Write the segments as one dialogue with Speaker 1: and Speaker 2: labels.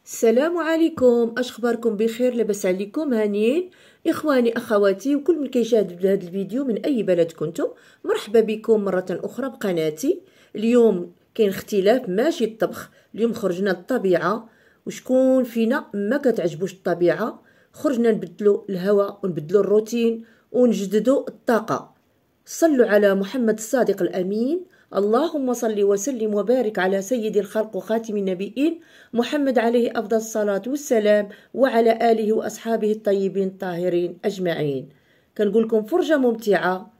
Speaker 1: السلام عليكم، اخباركم بخير؟ لاباس عليكم؟ هانيين اخواني اخواتي وكل من كيشاهد هذا الفيديو من اي بلد كنتم. مرحبا بكم مره اخرى بقناتي. اليوم كاين اختلاف ماشي الطبخ. اليوم خرجنا للطبيعه، وشكون فينا ما كتعجبوش الطبيعه؟ خرجنا نبدلوا الهواء ونبدلوا الروتين ونجددوا الطاقه. صلوا على محمد الصادق الامين. اللهم صل وسلم وبارك على سيد الخلق وخاتم النبيين محمد عليه أفضل الصلاة والسلام، وعلى آله وأصحابه الطيبين الطاهرين أجمعين. كنقول لكم فرجة ممتعة،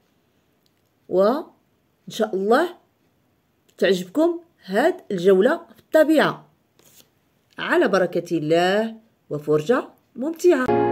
Speaker 1: وإن شاء الله تعجبكم هاد الجولة في الطبيعة على بركة الله، وفرجة ممتعة.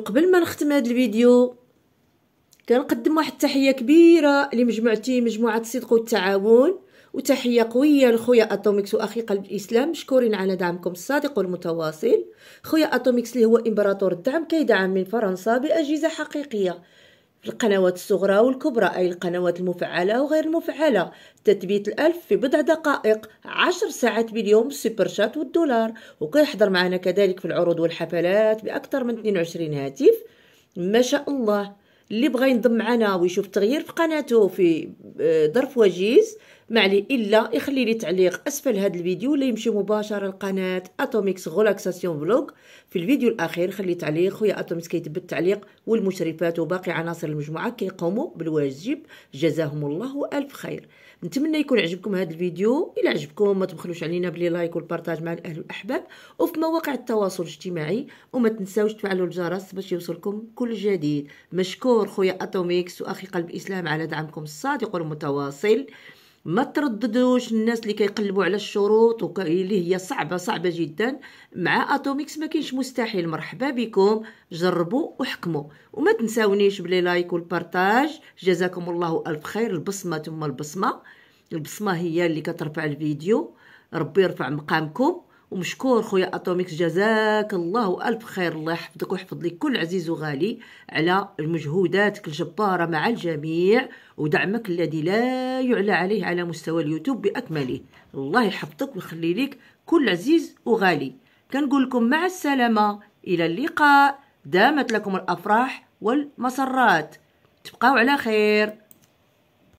Speaker 1: قبل ما نختم هذا الفيديو كنقدم واحد التحيه كبيره لمجموعتي، مجموعه الصدق والتعاون، وتحيه قويه لخويا اتوميكس واخي قلب الاسلام، مشكورين على دعمكم الصادق والمتواصل. خويا اتوميكس اللي هو امبراطور الدعم كيدعم من فرنسا باجهزه حقيقيه في القنوات الصغرى والكبرى، أي القنوات المفعلة وغير المفعلة، تثبيت الألف في بضع دقائق، 10 ساعات باليوم، السوبر شات والدولار، وكيحضر معنا كذلك في العروض والحفلات بأكثر من 22 هاتف. ما شاء الله. اللي بغى ينضم معنا ويشوف تغيير في قناته في ظرف وجيز، ما عليه الا يخلي لي تعليق اسفل هذا الفيديو ولا يمشي مباشره لقناه اتوميكس غولاكساسيون فلوغ. في الفيديو الاخير خلي تعليق، خويا اتوميكس كيثبت التعليق، والمشرفات وباقي عناصر المجموعه كيقوموا بالواجب، جزاهم الله الف خير. نتمنى يكون عجبكم هذا الفيديو. الى عجبكم ما تبخلوش علينا بلي لايك والبارطاج مع الاهل والاحباب وفي مواقع التواصل الاجتماعي، وما تنساوش تفعلوا الجرس باش يوصلكم كل جديد. مشكور خويا اتوميكس واخي قلب الاسلام على دعمكم الصادق والمتواصل. ما ترددوش الناس اللي كيقلبوا على الشروط اللي هي صعبه جدا. مع اتوميكس ما كاينش مستحيل. مرحبا بكم، جربوا وحكموا، وما تنساونيش بلي لايك والبارطاج، جزاكم الله الف خير. البصمه ثم البصمه هي اللي كترفع الفيديو. ربي يرفع مقامكم. ومشكور خويا اتوميكس، جزاك الله الف خير. الله يحفظك ويحفظ لك كل عزيز وغالي على مجهوداتك الجباره مع الجميع ودعمك الذي لا يعلى عليه على مستوى اليوتيوب باكمله. الله يحفظك ويخلي لك كل عزيز وغالي. كنقول لكم مع السلامه، الى اللقاء، دامت لكم الافراح والمسرات، تبقاو على خير.